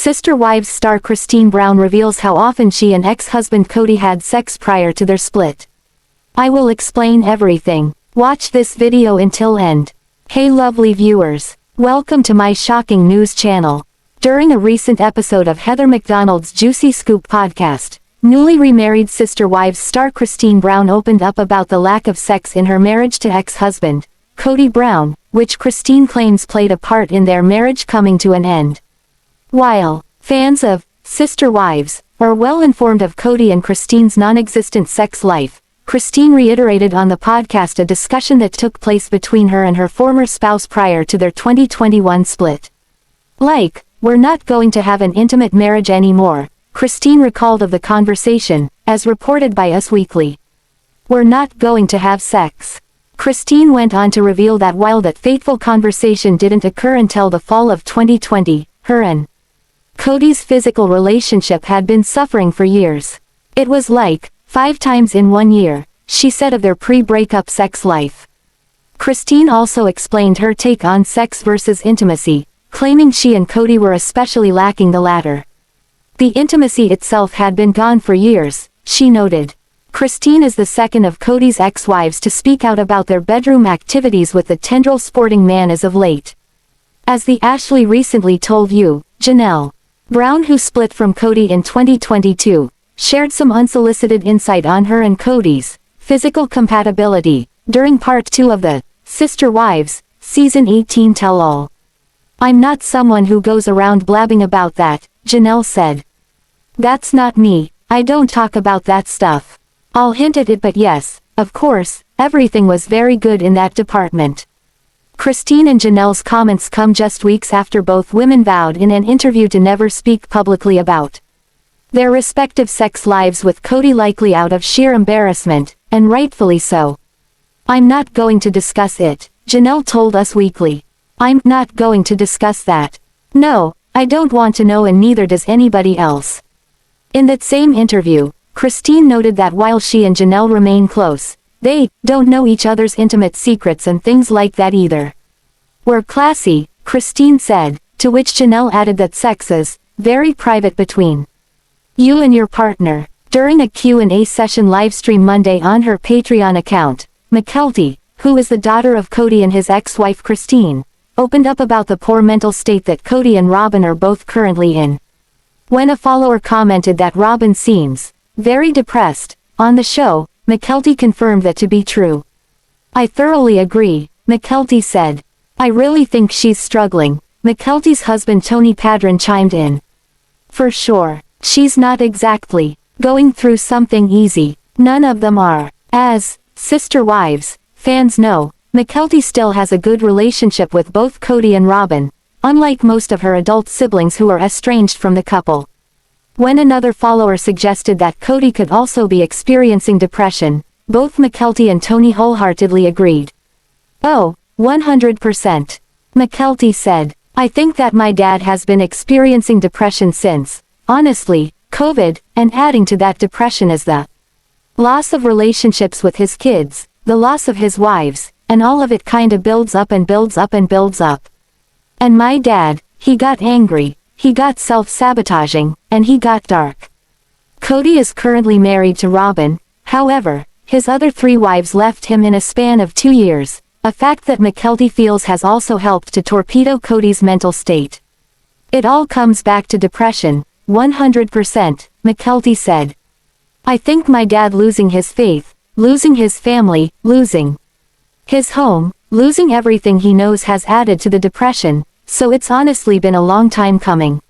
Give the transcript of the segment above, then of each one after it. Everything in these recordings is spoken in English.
Sister Wives star Christine Brown reveals how often she and ex-husband Kody had sex prior to their split. I will explain everything. Watch this video until end. Hey lovely viewers. Welcome to my shocking news channel. During a recent episode of Heather McDonald's Juicy Scoop podcast, newly remarried Sister Wives star Christine Brown opened up about the lack of sex in her marriage to ex-husband, Kody Brown, which Christine claims played a part in their marriage coming to an end. While fans of Sister Wives are well informed of Kody and Christine's non-existent sex life, Christine reiterated on the podcast a discussion that took place between her and her former spouse prior to their 2021 split. We're not going to have an intimate marriage anymore, Christine recalled of the conversation, as reported by Us Weekly. We're not going to have sex. Christine went on to reveal that while that fateful conversation didn't occur until the fall of 2020, her and Kody's physical relationship had been suffering for years. It was 5 times in 1 year, she said of their pre-breakup sex life. Christine also explained her take on sex versus intimacy, claiming she and Kody were especially lacking the latter. The intimacy itself had been gone for years, she noted. Christine is the second of Kody's ex-wives to speak out about their bedroom activities with the tendril sporting man as of late. As the Ashley recently told you, Janelle Brown, who split from Kody in 2022, shared some unsolicited insight on her and Kody's physical compatibility during part 2 of the Sister Wives Season 18 tell-all. I'm not someone who goes around blabbing about that, Janelle said. That's not me, I don't talk about that stuff. I'll hint at it, but yes, of course, everything was very good in that department. Christine and Janelle's comments come just weeks after both women vowed in an interview to never speak publicly about their respective sex lives, with Kody likely out of sheer embarrassment, and rightfully so. I'm not going to discuss it, Janelle told Us Weekly. I'm not going to discuss that. No, I don't want to know, and neither does anybody else. In that same interview, Christine noted that while she and Janelle remain close, they don't know each other's intimate secrets and things like that either. We're classy, Christine said, to which Janelle added that sex is very private between you and your partner. During a Q&A session livestream Monday on her Patreon account, Mykelti, who is the daughter of Kody and his ex-wife Christine, opened up about the poor mental state that Kody and Robyn are both currently in. When a follower commented that Robyn seems very depressed on the show, Mykelti confirmed that to be true. I thoroughly agree, Mykelti said. I really think she's struggling, Mykelti's husband Tony Padron chimed in. For sure. She's not exactly going through something easy. None of them are. As Sister Wives fans know, Mykelti still has a good relationship with both Kody and Robyn, unlike most of her adult siblings who are estranged from the couple. When another follower suggested that Kody could also be experiencing depression, both Mykelti and Tony wholeheartedly agreed. Oh, 100%. Mykelti said, I think that my dad has been experiencing depression since, honestly, COVID, and adding to that depression is the loss of relationships with his kids, the loss of his wives, and all of it kinda builds up and builds up and builds up. And my dad, he got angry, he got self-sabotaging, and he got dark. Kody is currently married to Robyn, however, his other 3 wives left him in a span of 2 years, a fact that Mykelti feels has also helped to torpedo Kody's mental state. It all comes back to depression, 100%, Mykelti said. I think my dad losing his faith, losing his family, losing his home, losing everything he knows has added to the depression, so it's honestly been a long time coming.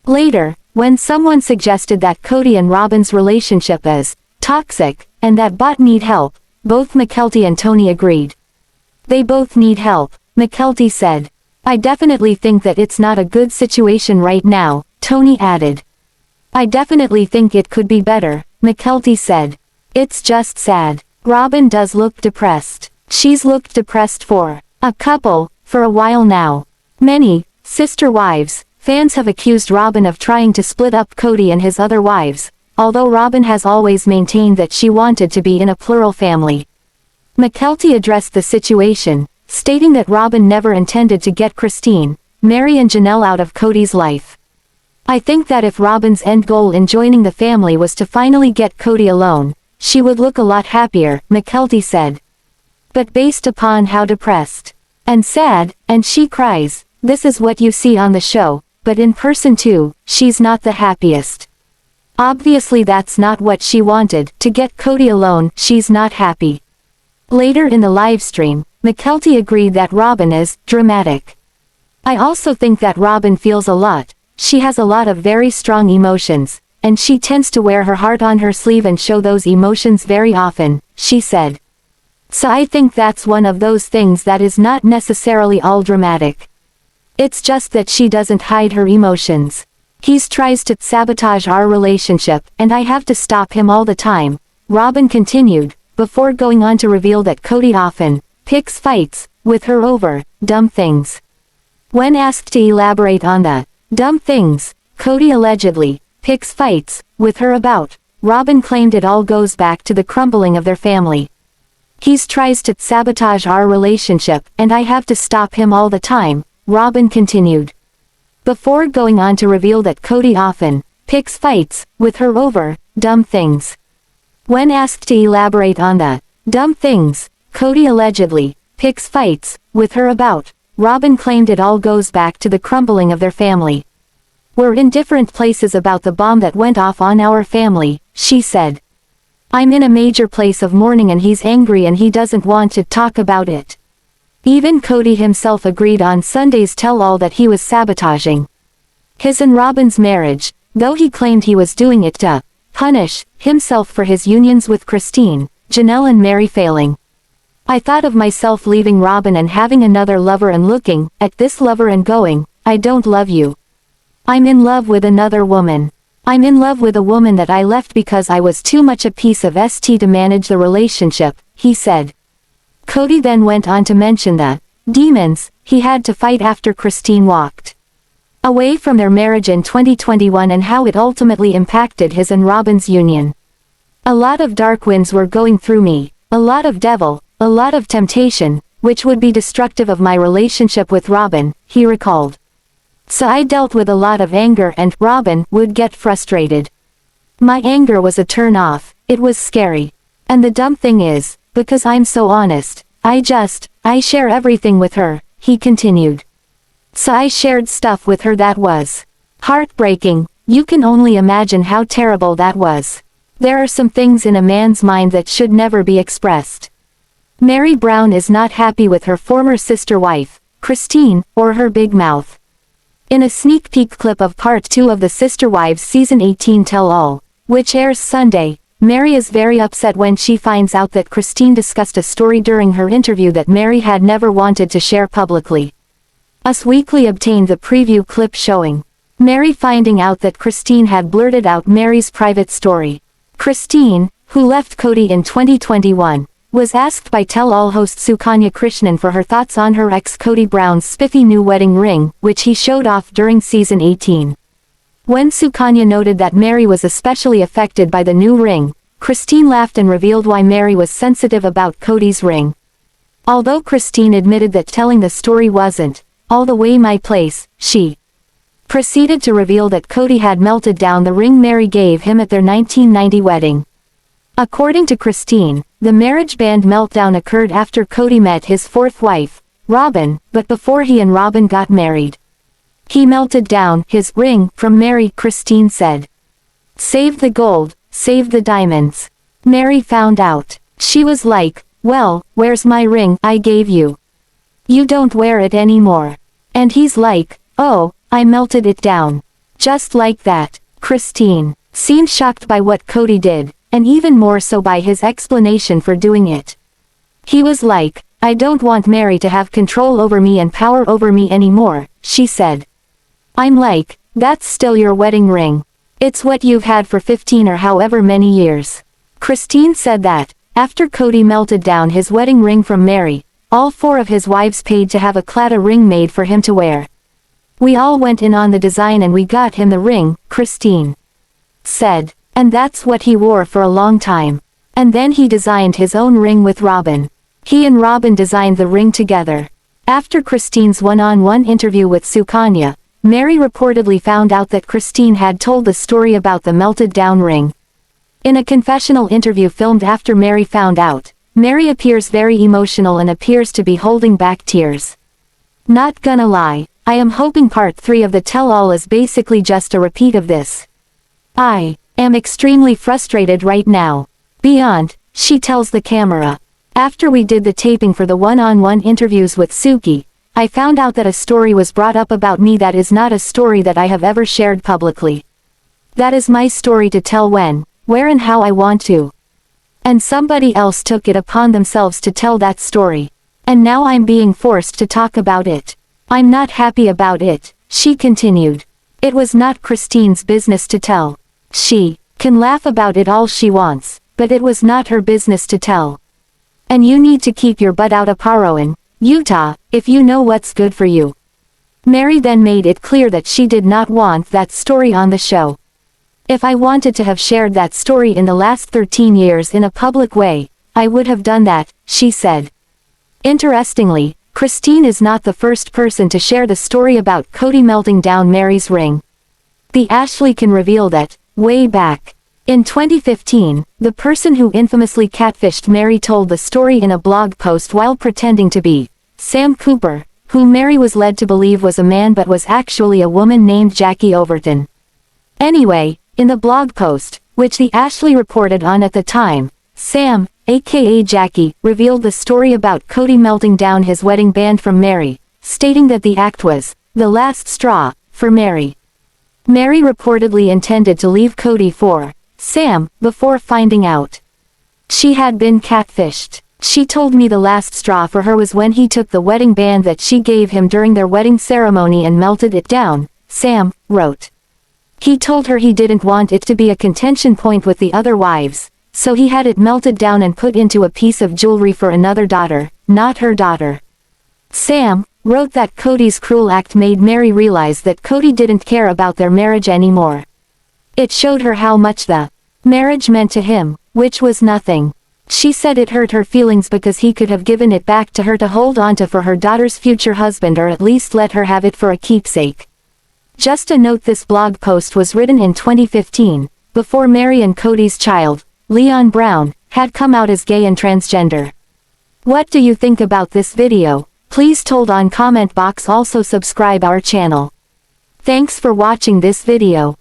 Later, when someone suggested that Kody and Robyn's relationship is toxic, and that both need help, both Mykelti and Tony agreed. They both need help, Mykelti said. I definitely think that it's not a good situation right now, Tony added. I definitely think it could be better, Mykelti said. It's just sad. Robyn does look depressed. She's looked depressed for a while now. Many Sister Wives fans have accused Robyn of trying to split up Kody and his other wives, although Robyn has always maintained that she wanted to be in a plural family. Mykelti addressed the situation, stating that Robyn never intended to get Christine, Meri and Janelle out of Kody's life. I think that if Robyn's end goal in joining the family was to finally get Kody alone, she would look a lot happier, Mykelti said. But based upon how depressed and sad, and she cries, this is what you see on the show, but in person too, she's not the happiest. Obviously that's not what she wanted, to get Kody alone, she's not happy. Later in the livestream, Mykelti agreed that Robyn is dramatic. I also think that Robyn feels a lot, she has a lot of very strong emotions, and she tends to wear her heart on her sleeve and show those emotions very often, she said. So I think that's one of those things that is not necessarily all dramatic. It's just that she doesn't hide her emotions. He tries to sabotage our relationship, and I have to stop him all the time, Robyn continued, before going on to reveal that Kody often picks fights with her over dumb things. When asked to elaborate on the dumb things Kody allegedly picks fights with her about, Robyn claimed it all goes back to the crumbling of their family. He tries to sabotage our relationship, and I have to stop him all the time, Robyn continued. Before going on to reveal that Kody often picks fights with her over dumb things. When asked to elaborate on the dumb things Kody allegedly picks fights with her about, Robyn claimed it all goes back to the crumbling of their family. We're in different places about the bomb that went off on our family, she said. I'm in a major place of mourning and he's angry and he doesn't want to talk about it. Even Kody himself agreed on Sunday's tell-all that he was sabotaging his and Robyn's marriage, though he claimed he was doing it to punish himself for his unions with Christine, Janelle and Meri failing. I thought of myself leaving Robyn and having another lover and looking at this lover and going, I don't love you. I'm in love with another woman. I'm in love with a woman that I left because I was too much a piece of st to manage the relationship, he said. Kody then went on to mention the demons he had to fight after Christine walked away from their marriage in 2021 and how it ultimately impacted his and Robyn's union. A lot of dark winds were going through me, a lot of devil, a lot of temptation, which would be destructive of my relationship with Robyn, he recalled. So I dealt with a lot of anger and Robyn would get frustrated. My anger was a turn off, it was scary. And the dumb thing is, because I'm so honest, I share everything with her, he continued. So I shared stuff with her that was heartbreaking, you can only imagine how terrible that was. There are some things in a man's mind that should never be expressed. Meri Brown is not happy with her former sister wife, Christine, or her big mouth. In a sneak peek clip of Part 2 of the Sister Wives Season 18 Tell-All, which airs Sunday, Meri is very upset when she finds out that Christine discussed a story during her interview that Meri had never wanted to share publicly. Us Weekly obtained the preview clip showing Meri finding out that Christine had blurted out Meri's private story. Christine, who left Kody in 2021, was asked by Tell-All host Sukanya Krishnan for her thoughts on her ex Kody Brown's spiffy new wedding ring, which he showed off during Season 18. When Sukanya noted that Meri was especially affected by the new ring, Christine laughed and revealed why Meri was sensitive about Kody's ring. Although Christine admitted that telling the story wasn't all the way my place, she proceeded to reveal that Kody had melted down the ring Meri gave him at their 1990 wedding. According to Christine, the marriage band meltdown occurred after Kody met his fourth wife, Robyn, but before he and Robyn got married. He melted down his ring from Meri, Christine said. Save the gold, save the diamonds. Meri found out. She was like, well, where's my ring I gave you? You don't wear it anymore. And he's like, oh, I melted it down. Just like that. Christine seemed shocked by what Kody did, and even more so by his explanation for doing it. He was like, I don't want Meri to have control over me and power over me anymore, she said. I'm like, that's still your wedding ring. It's what you've had for 15 or however many years. Christine said that, after Kody melted down his wedding ring from Meri, all four of his wives paid to have a Claddagh ring made for him to wear. We all went in on the design and we got him the ring, Christine said. And that's what he wore for a long time. And then he designed his own ring with Robyn. He and Robyn designed the ring together. After Christine's one-on-one interview with Sukanya, Meri reportedly found out that Christine had told the story about the melted down ring. In a confessional interview filmed after Meri found out, Meri appears very emotional and appears to be holding back tears. "Not gonna lie, I am hoping part 3 of the tell-all is basically just a repeat of this. I am extremely frustrated right now. Beyond," she tells the camera. "After we did the taping for the one-on-one interviews with Suki, I found out that a story was brought up about me that is not a story that I have ever shared publicly. That is my story to tell when, where and how I want to. And somebody else took it upon themselves to tell that story. And now I'm being forced to talk about it. I'm not happy about it," she continued. It was not Christine's business to tell. She can laugh about it all she wants, but it was not her business to tell. "And you need to keep your butt out of Parowan, Utah, if you know what's good for you." Meri then made it clear that she did not want that story on the show. "If I wanted to have shared that story in the last 13 years in a public way, I would have done that," she said. Interestingly, Christine is not the first person to share the story about Kody melting down Meri's ring. The Ashley can reveal that, way back in 2015, the person who infamously catfished Meri told the story in a blog post while pretending to be Sam Cooper, whom Meri was led to believe was a man but was actually a woman named Jackie Overton. Anyway, in the blog post, which the Ashley reported on at the time, Sam, aka Jackie, revealed the story about Kody melting down his wedding band from Meri, stating that the act was the last straw for Meri. Meri reportedly intended to leave Kody for Sam before finding out she had been catfished. "She told me the last straw for her was when he took the wedding band that she gave him during their wedding ceremony and melted it down," Sam wrote. He told her he didn't want it to be a contention point with the other wives, so he had it melted down and put into a piece of jewelry for another daughter, not her daughter. Sam wrote that Kody's cruel act made Meri realize that Kody didn't care about their marriage anymore. It showed her how much the marriage meant to him, which was nothing. She said it hurt her feelings because he could have given it back to her to hold on to for her daughter's future husband, or at least let her have it for a keepsake. Just a note, this blog post was written in 2015, before Meri and Kody's child, Leon Brown, had come out as gay and transgender. What do you think about this video? Please told on comment box. Also subscribe our channel. Thanks for watching this video.